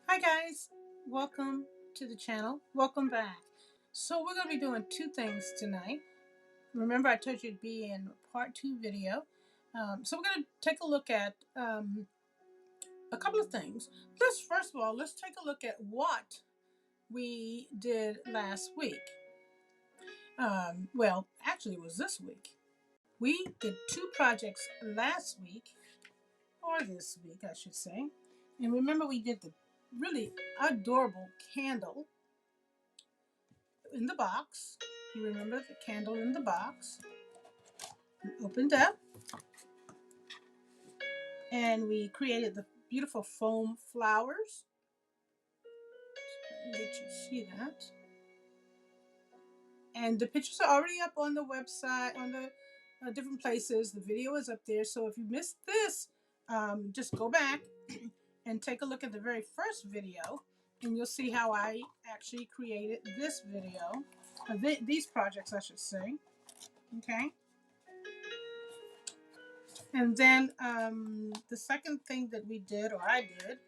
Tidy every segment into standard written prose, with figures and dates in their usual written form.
Hi guys, welcome to the channel. Welcome back. So we're going to be doing two things tonight. Remember I told you it'd be in part 2 video. So we're going to take a look at a couple of things. First of all, let's take a look at what we did last week. Well, actually it was this week. We did 2 projects last week, or this week I should say. And remember we did the really adorable candle in the box. You remember the candle in the box? We opened up and we created the beautiful foam flowers. Let you see that. And the pictures are already up on the website, on the different places. The video is up there. So if you missed this, just go back and take a look at the very first video, and you'll see how I actually created this video, these projects, I should say. Okay. And then the second thing that we did, or I did,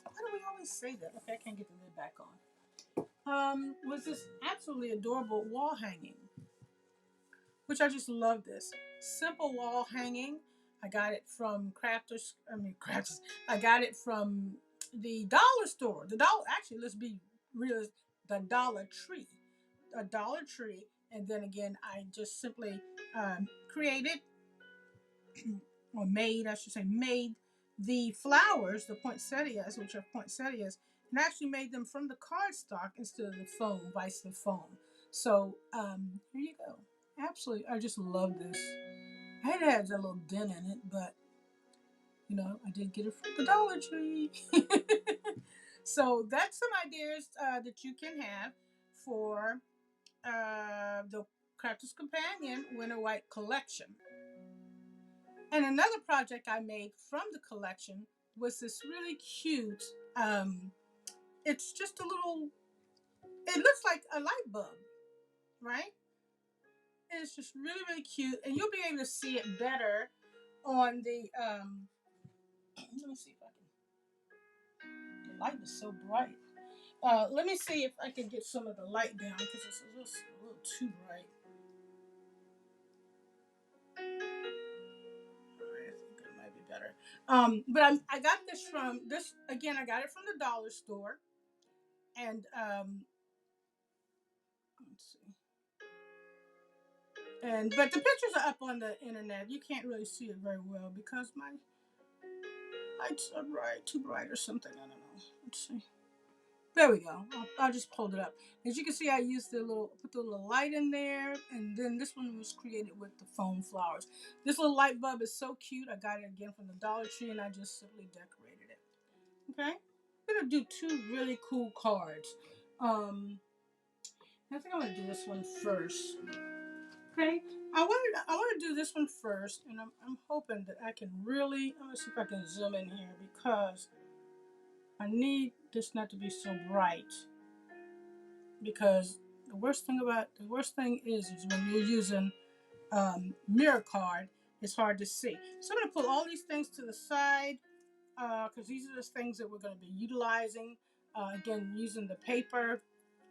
why do we always say that? Okay, I can't get the lid back on. Was this absolutely adorable wall hanging, which I just love this. Simple wall hanging. I got it from Crafters. I got it from the dollar store. Actually, let's be real, the Dollar Tree. A Dollar Tree. And then again, I just simply created, or made, I should say, made the flowers, the poinsettias, which are poinsettias, and actually made them from the cardstock instead of the foam, vice the foam. So here you go. Absolutely, I just love this. It has a little dent in it, but you know, I did get it from the Dollar Tree. So that's some ideas that you can have for the Crafter's Companion Winter White Collection. And another project I made from the collection was this really cute, it's just a little, it looks like a light bulb, right? And it's just really, really cute. And you'll be able to see it better on the, let me see if I can, the light is so bright. Let me see if I can get some of the light down because it's a little too bright. Better. But I got this from this again. I got it from the dollar store, and let's see. And but the pictures are up on the internet. You can't really see it very well because my lights are too bright or something. I don't know. Let's see. There we go. I'll just hold it up. As you can see, I used put the little light in there, and then this one was created with the foam flowers. This little light bulb is so cute. I got it again from the Dollar Tree, and I just simply decorated it. Okay, I'm gonna do 2 really cool cards. I think I'm gonna do this one first. Okay, I want to do this one first, and I'm hoping that I can really. I'm gonna see if I can zoom in here because I need this not to be so bright, because the worst thing is when you're using mirror card, it's hard to see. So I'm going to pull all these things to the side because these are the things that we're going to be utilizing. Again, using the paper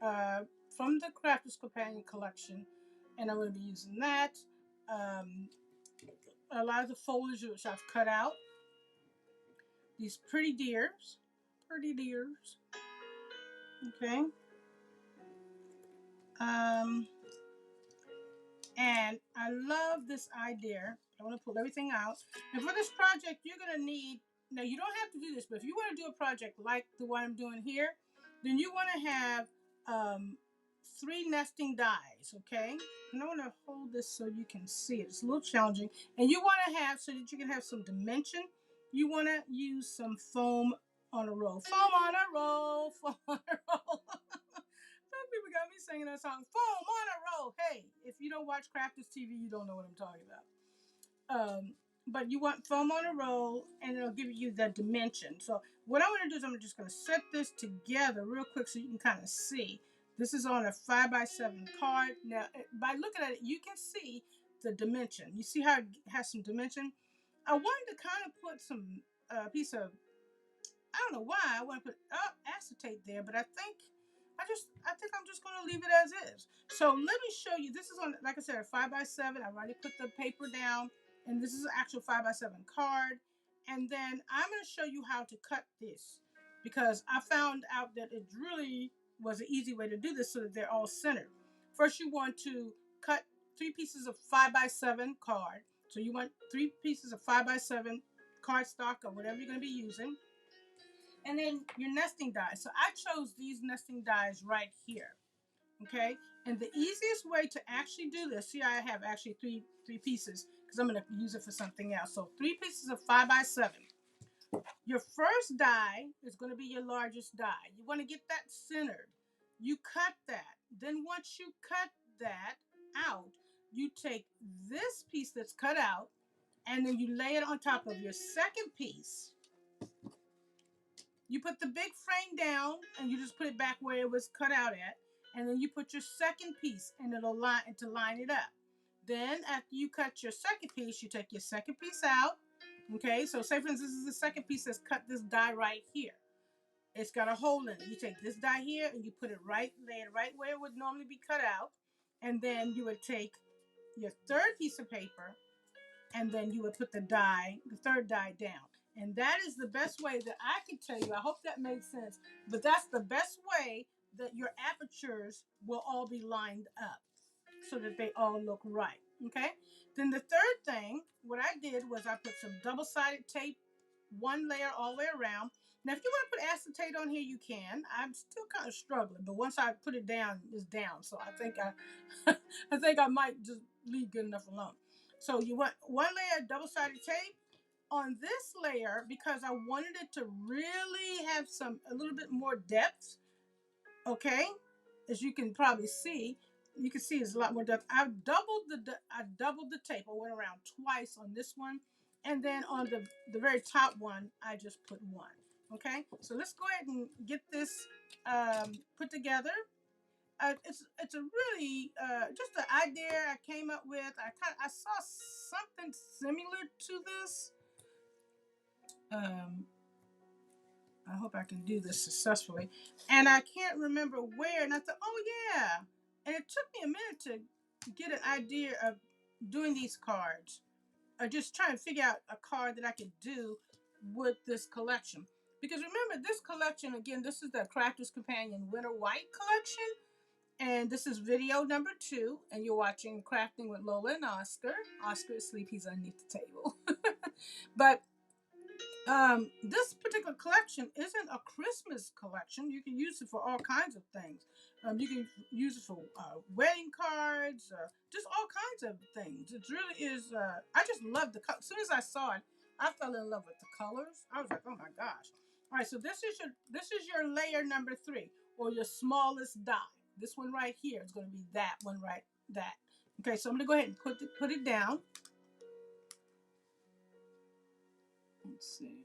uh, from the Crafter's Companion collection, and I'm going to be using that. Um, a lot of the foliage which I've cut out. These pretty deers. Pretty deers. Okay. Um, and I love this idea. I want to pull everything out. And for this project, you're going to need, now you don't have to do this, but if you want to do a project like the one I'm doing here, then you want to have um, 3 nesting dies, okay? And I want to hold this so you can see it. It's a little challenging. And you want to have, so that you can have some dimension, you want to use some foam on a roll. Foam on a roll, foam on a roll. Some people got me singing that song, foam on a roll. Hey, if you don't watch Crafters TV, you don't know what I'm talking about. But you want foam on a roll, and it'll give you the dimension. So what I'm going to do is I'm just going to set this together real quick so you can kind of see. This is on a 5x7 card. Now, by looking at it, you can see the dimension. You see how it has some dimension? I wanted to kind of put some piece of, I don't know why I want to put acetate there, but I think I'm just going to leave it as is. So let me show you. This is on, like I said, a 5x7. I already put the paper down, and this is an actual 5x7 card. And then I'm going to show you how to cut this, because I found out that it really was an easy way to do this so that they're all centered. First, you want to cut 3 pieces of 5x7 card. So you want 3 pieces of 5x7 cardstock or whatever you're going to be using. And then your nesting dies. So I chose these nesting dies right here. Okay. And the easiest way to actually do this, see, I have actually three pieces because I'm going to use it for something else. So 3 pieces of 5x7. Your first die is going to be your largest die. You want to get that centered. You cut that. Then once you cut that out, you take this piece that's cut out, and then you lay it on top of your second piece. You put the big frame down, and you just put it back where it was cut out at, and then you put your second piece, and it'll line to line it up. Then after you cut your second piece, you take your second piece out. Okay, so say for instance, this is the second piece that's cut this die right here. It's got a hole in it. You take this die here and you put it right, lay it right where it would normally be cut out, and then you would take your third piece of paper, and then you would put the third die down. And that is the best way that I can tell you. I hope that made sense. But that's the best way that your apertures will all be lined up so that they all look right. Okay? Then the third thing, what I did was I put some double-sided tape, 1 layer all the way around. Now, if you want to put acetate on here, you can. I'm still kind of struggling, but once I put it down, it's down. So I think I think I might just leave good enough alone. So you want 1 layer of double-sided tape on this layer because I wanted it to really have a little bit more depth. Okay, as you can probably see, you can see it's a lot more depth. I doubled the tape. I went around twice on this one, and then on the very top one, I just put 1. Okay, so let's go ahead and get this put together. It's a really just an idea I came up with. I saw something similar to this. I hope I can do this successfully, and I can't remember where. And I thought, oh yeah, and it took me a minute to get an idea of doing these cards, or just trying to figure out a card that I could do with this collection. Because remember, this collection again, this is the Crafter's Companion Winter White collection. And this is video number 2, and you're watching Crafting with Lola and Oscar. Oscar is asleep, he's underneath the table. But this particular collection isn't a Christmas collection. You can use it for all kinds of things. You can use it for wedding cards, just all kinds of things. It really is. I just love the color. As soon as I saw it, I fell in love with the colors. I was like, oh my gosh! All right, so this is your layer number 3, or your smallest die. This one right here is going to be that one right that. Okay, so I'm going to go ahead and put it down. Let's see.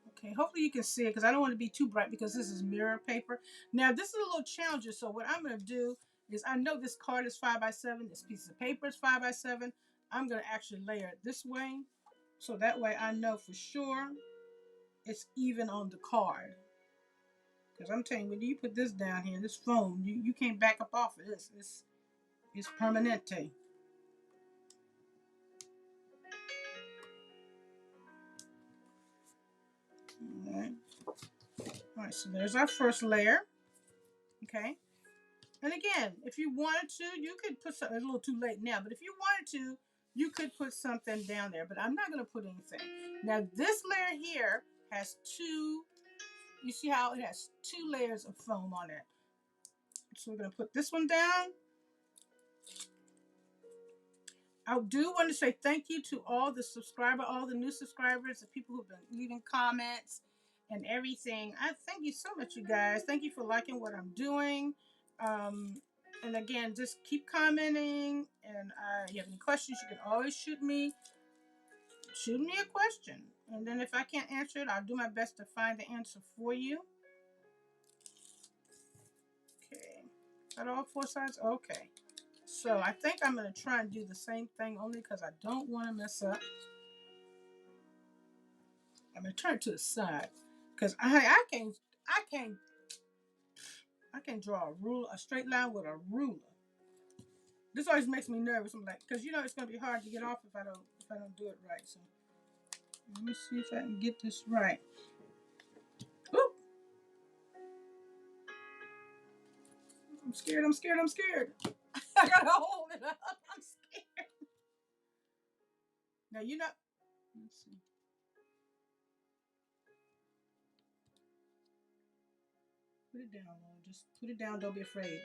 Okay, hopefully you can see it because I don't want to be too bright because this is mirror paper. Now, this is a little challenging, so what I'm going to do is I know this card is 5x7, this piece of paper is 5x7. I'm going to actually layer it this way, so that way I know for sure it's even on the card. Because I'm telling you, when you put this down here, this foam, you can't back up off of this. It's permanente. All right. All right, so there's our first layer. Okay. And again, if you wanted to, you could put something. It's a little too late now, but if you wanted to, you could put something down there. But I'm not going to put anything. Now, this layer here has two. You see how it has two layers of foam on it. So we're going to put this one down. I do want to say thank you to all the new subscribers, the people who've been leaving comments and everything. I thank you so much, you guys. Thank you for liking what I'm doing. And again, just keep commenting. And if you have any questions, you can always shoot me a question. And then if I can't answer it, I'll do my best to find the answer for you. Okay. Got all four sides? Okay. So I think I'm going to try and do the same thing only because I don't want to mess up. I'm going to turn it to the side because I can't draw a straight line with a ruler. This always makes me nervous. I'm like, because it's going to be hard to get off if I don't do it right. So let me see if I can get this right. Oop. I'm scared. I gotta hold it up. I'm scared. Now let's see. Put it down, Lola. Just put it down. Don't be afraid.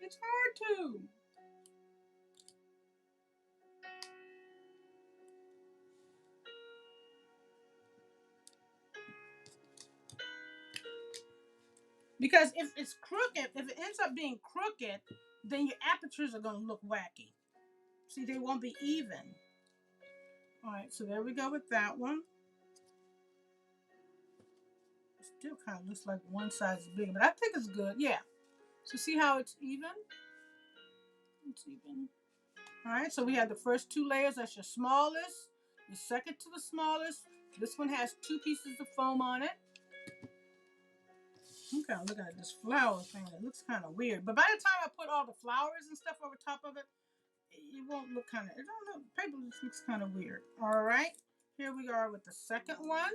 It's hard to. Because if it's crooked, if it ends up being crooked, then your apertures are going to look wacky. See, they won't be even. All right, so there we go with that one. It still kind of looks like one side is bigger, but I think it's good. Yeah. So see how it's even? It's even. All right, so we have the first two layers. That's your smallest. The second to the smallest. This one has two pieces of foam on it. I'm kind of looking at this flower thing. It looks kind of weird. But by the time I put all the flowers and stuff over top of it, it won't look kind of, it don't look, paper just looks kind of weird. All right, here we are with the second one.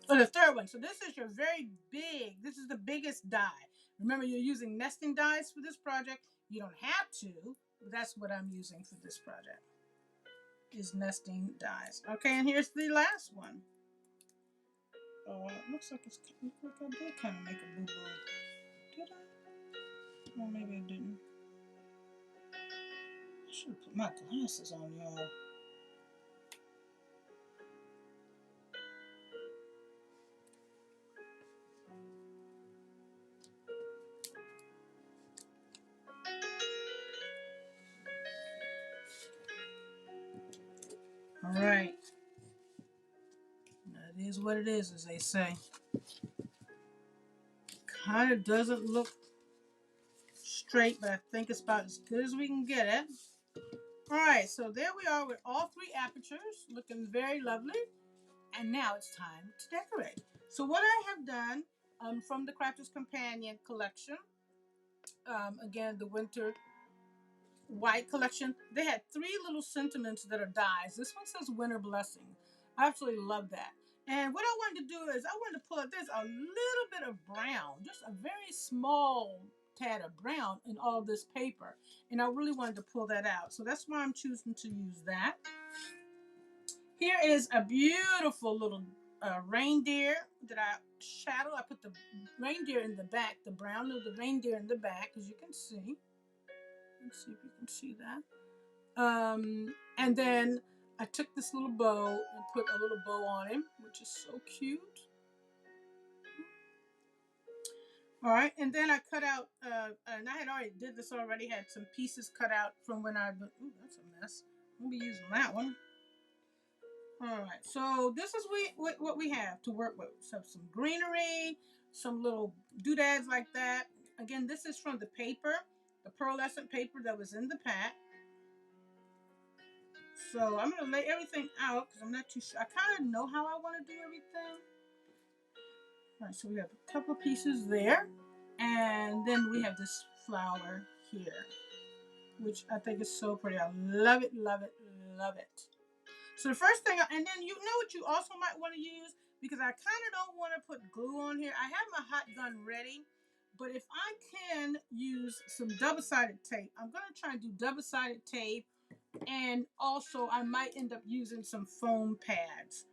Oh, the third one. So this is your very big, this is the biggest die. Remember, you're using nesting dies for this project. You don't have to, but that's what I'm using for this project, is nesting dies. Okay, and here's the last one. Oh, it looks like I did kind of make a boo-boo. Did I? Well, maybe I didn't. I should have put my glasses on, y'all. All right. That is what it is, as they say. Kind of doesn't look straight, but I think it's about as good as we can get it. All right, so there we are with all three apertures, looking very lovely. And now it's time to decorate. So what I have done from the Crafter's Companion collection, again, the winter white collection, they had three little sentiments that are dies. This one says Winter Blessing. I absolutely love that. And what I wanted to do is I wanted to pull out, there's a little bit of brown, just a very small tad of brown in all this paper. And I really wanted to pull that out. So that's why I'm choosing to use that. Here is a beautiful little reindeer that I shadowed. I put the reindeer in the back, the brown of the reindeer in the back, as you can see. Let's see if you can see that. And then I took this little bow and put a little bow on him, which is so cute. All right, and then I cut out, and I had already did this already, had some pieces cut out from when ooh, that's a mess. I'll be using that one. Alright, so this is what we have to work with. So some greenery, some little doodads like that. Again, this is from the paper, the pearlescent paper that was in the pack. So I'm going to lay everything out because I'm not too sure. I kind of know how I want to do everything. Alright, so we have a couple of pieces there. And then we have this flower here, which I think is so pretty. I love it, love it, love it. So the first thing, and then you know what you also might want to use, because I kind of don't want to put glue on here. I have my hot gun ready, but if I can use some double-sided tape, I'm going to try and do double-sided tape, and also I might end up using some foam pads.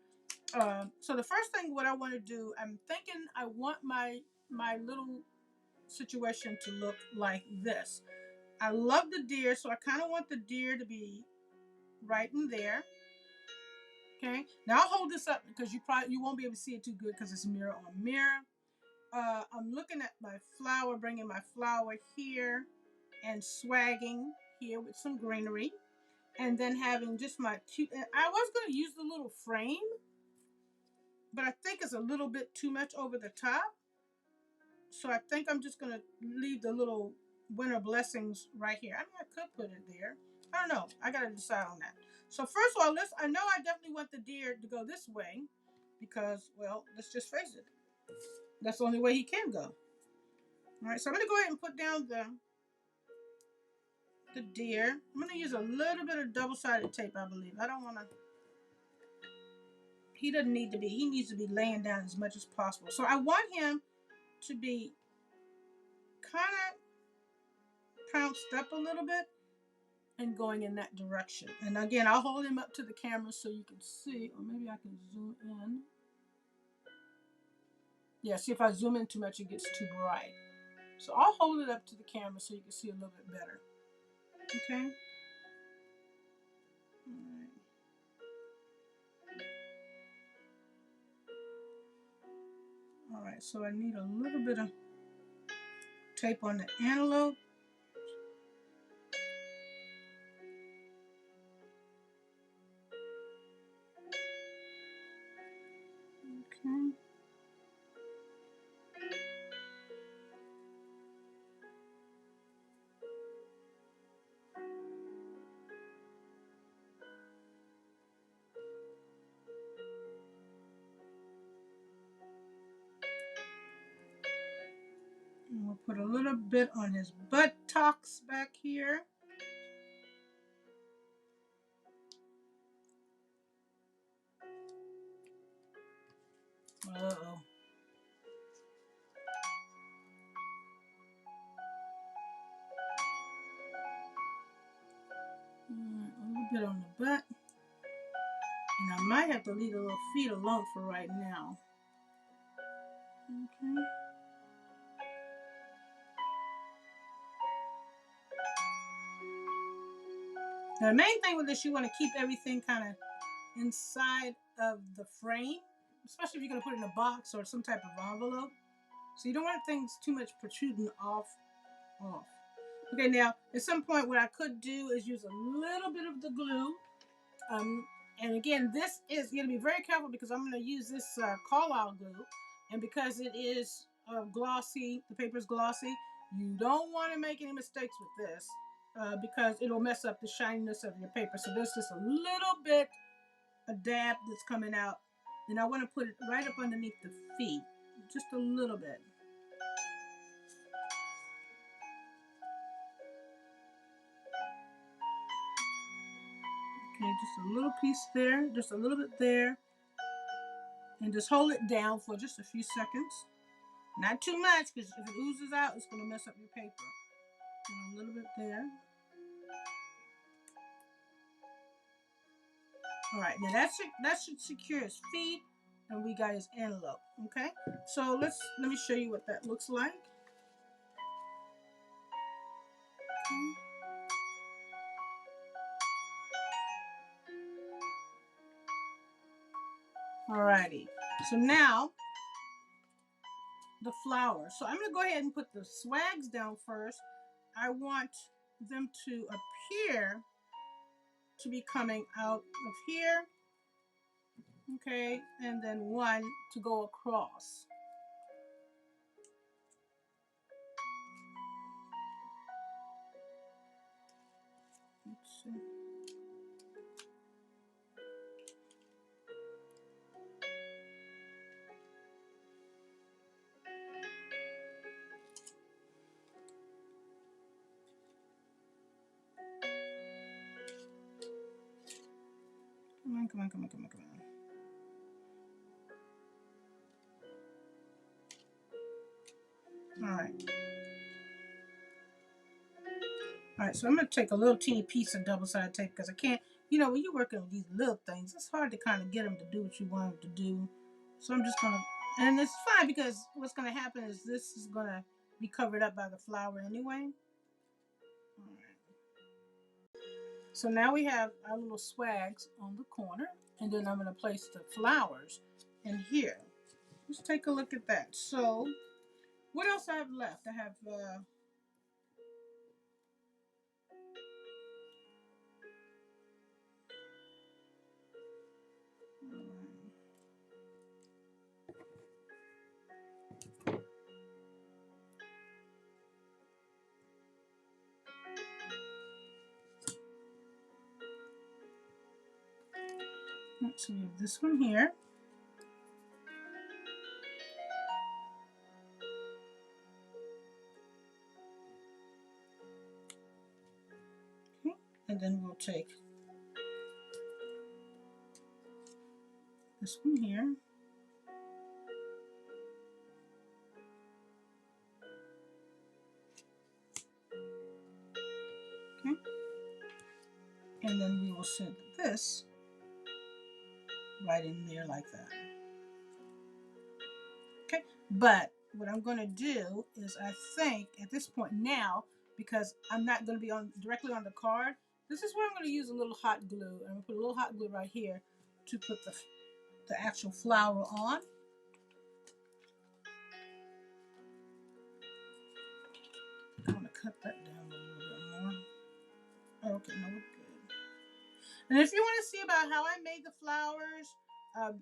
So the first thing what I want to do, I'm thinking I want my little situation to look like this. I love the deer, so I kind of want the deer to be right in there. Okay, now I'll hold this up because you won't be able to see it too good because it's mirror on mirror. I'm looking at my flower, bringing my flower here and swagging here with some greenery, and then having just my cute. I was going to use the little frame, but I think it's a little bit too much over the top. So I think I'm just going to leave the little winter blessings right here. I mean, I could put it there. I don't know. I got to decide on that. So first of all, I know I definitely want the deer to go this way because, well, let's just face it. That's the only way he can go. All right, so I'm going to go ahead and put down the deer. I'm going to use a little bit of double-sided tape, I believe. I don't want to. He doesn't need to be. He needs to be laying down as much as possible. So I want him to be kind of pounced up a little bit and going in that direction. And again, I'll hold him up to the camera so you can see, or maybe I can zoom in. Yeah, see if I zoom in too much, it gets too bright. So I'll hold it up to the camera so you can see a little bit better. Okay. All right, so I need a little bit of tape on the antelope. Okay. And we'll put a little bit on his buttocks back here. Uh-oh. A little bit on the butt. And I might have to leave the little feet alone for right now. Okay. Now, the main thing with this, you want to keep everything kind of inside of the frame, especially if you're going to put it in a box or some type of envelope. So you don't want things too much protruding off. Okay, now at some point what I could do is use a little bit of the glue. And again, this is going to be very careful because I'm going to use this Carlisle glue. And because it is glossy, the paper is glossy, you don't want to make any mistakes with this because it'll mess up the shininess of your paper. So there's just a little bit, a dab that's coming out. And I want to put it right up underneath the feet, just a little bit. Okay, just a little piece there, just a little bit there. And just hold it down for just a few seconds. Not too much, because if it oozes out, it's going to mess up your paper. And a little bit there. All right, now that should secure his feet, and we got his antelope. Okay, so let me show you what that looks like. Alrighty, so now the flowers. So I'm going to go ahead and put the swags down first. I want them to appear to be coming out of here Okay, and then one to go across. Let's see. Come on, come on, come on, come on, come on. All right. All right, so I'm going to take a little teeny piece of double-sided tape because I can't, you know, when you're working with these little things, it's hard to kind of get them to do what you want them to do. So I'm just going to, and it's fine because what's going to happen is this is going to be covered up by the flower anyway. All right. So now we have our little swags on the corner, and then I'm going to place the flowers in here. Let's take a look at that. So what else I have left? I have so we have this one here. Okay. And then we'll take this one here. Okay. And then we will set this right in there like that. Okay. But what I'm going to do is I think at this point now, because I'm not going to be on directly on the card, this is where I'm going to use a little hot glue. I'm going to put a little hot glue right here to put the actual flower on. I'm going to cut that down a little bit more. Okay, no, we're good. And if you want to see about how I made the flowers,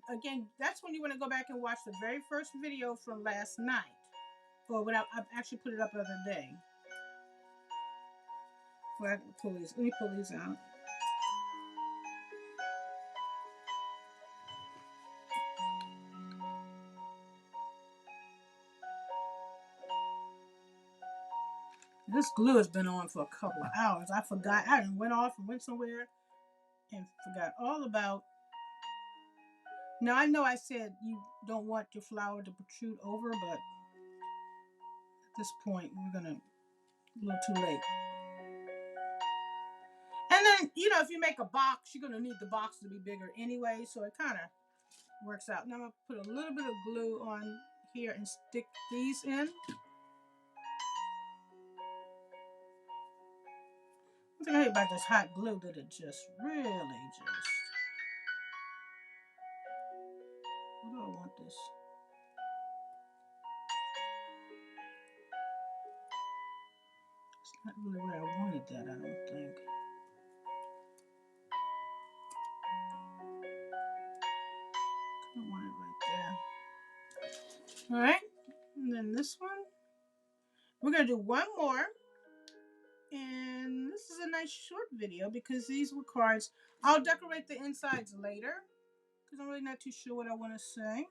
again, that's when you want to go back and watch the very first video from last night. Or when I actually put it up the other day. Well, I can pull these. Let me pull these out. This glue has been on for a couple of hours. I forgot. I went off and went somewhere and forgot all about. Now, I know I said you don't want your flower to protrude over, but at this point, we're going to, a little too late. And then, you know, if you make a box, you're going to need the box to be bigger anyway, so it kind of works out. Now I'm going to put a little bit of glue on here and stick these in. One thing I hate about this hot glue that it just really just... What do I want this? It's not really where I wanted that, I don't think. I want it right there. Alright, and then this one. We're going to do one more. And this is a nice short video because these were cards. I'll decorate the insides later because I'm really not too sure what I want to say.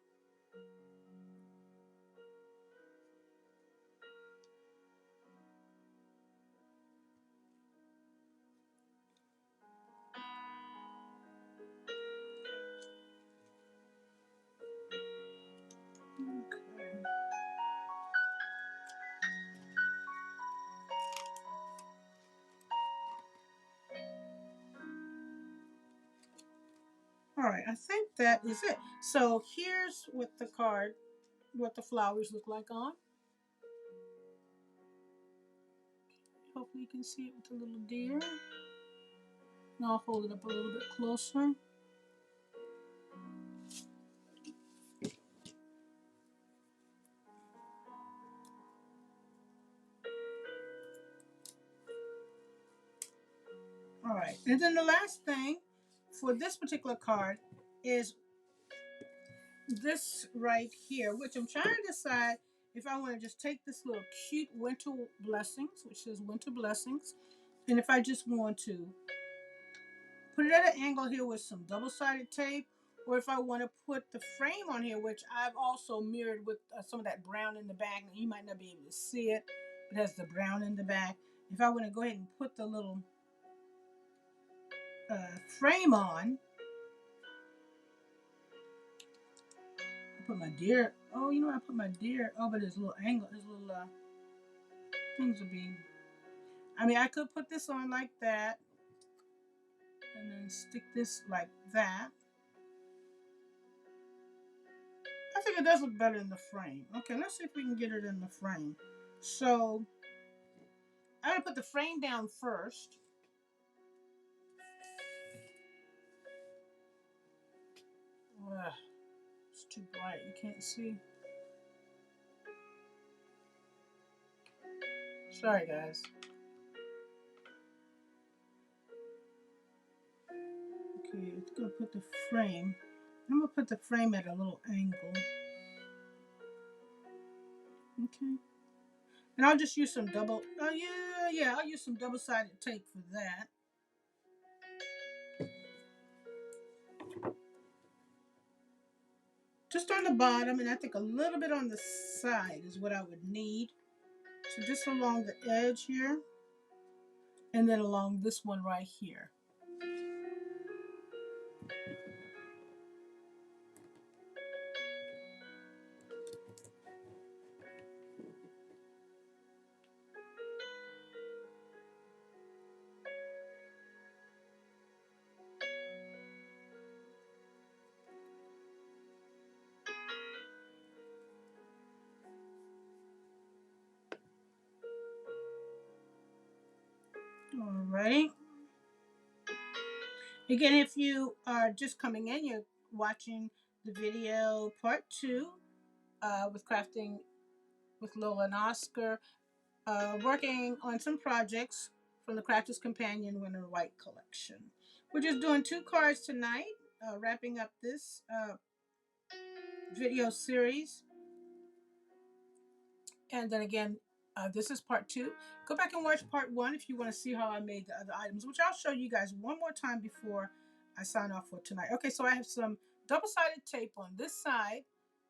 Okay. All right, I think that is it. So here's what the card, what the flowers look like on. Hopefully you can see it with the little deer. Now I'll hold it up a little bit closer. All right, and then the last thing for this particular card is this right here, which I'm trying to decide if I want to just take this little cute winter blessings, which says winter blessings, and if I just want to put it at an angle here with some double-sided tape, or if I want to put the frame on here, which I've also mirrored with some of that brown in the back. Now, you might not be able to see it. It has the brown in the back. If I want to go ahead and put the little frame on, I put my deer. Oh, you know, I put my deer. Oh, but there's a little angle. There's little things will be. I mean, I could put this on like that, and then stick this like that. I think it does look better in the frame. Okay, let's see if we can get it in the frame. So I'm gonna put the frame down first. Ugh, it's too bright. You can't see. Sorry, guys. Okay, it's gonna put the frame. I'm gonna put the frame at a little angle. Okay. And I'll just use some double. Oh yeah. I'll use some double-sided tape for that. Just on the bottom, and I think a little bit on the side is what I would need. So just along the edge here, and then along this one right here. Alrighty. Again, if you are just coming in, you're watching the video part 2 with crafting with Lola and Oscar, working on some projects from the Crafter's Companion Winter White Collection. We're just doing 2 cards tonight, wrapping up this video series. And then again, this is part 2. Go back and watch part 1 if you want to see how I made the other items, which I'll show you guys one more time before I sign off for tonight. Okay, so I have some double-sided tape on this side,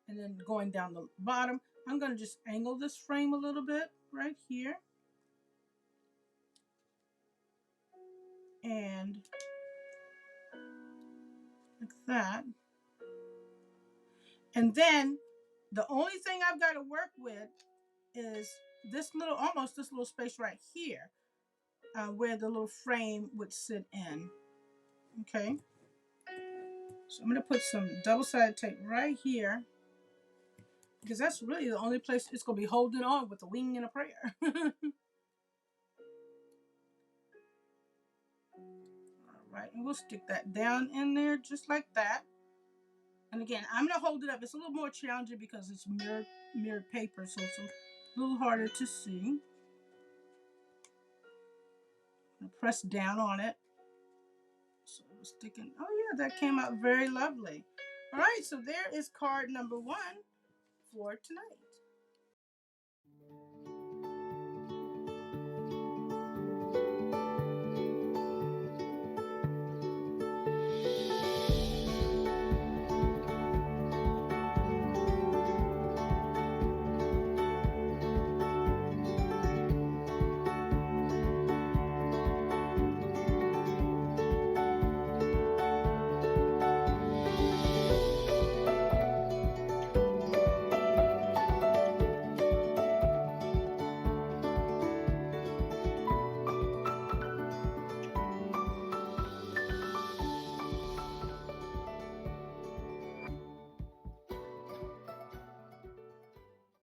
and then going down the bottom. I'm going to just angle this frame a little bit right here. And like that. And then the only thing I've got to work with is this little, almost this little space right here, where the little frame would sit in. Okay. So I'm going to put some double-sided tape right here, because that's really the only place it's going to be holding on with a wing and a prayer. All right, and we'll stick that down in there just like that. And again, I'm going to hold it up. It's a little more challenging because it's mirrored paper, so it's a little harder to see. I'm going to press down on it. So I'm sticking. Oh yeah, that came out very lovely. All right, so there is card number 1 for tonight.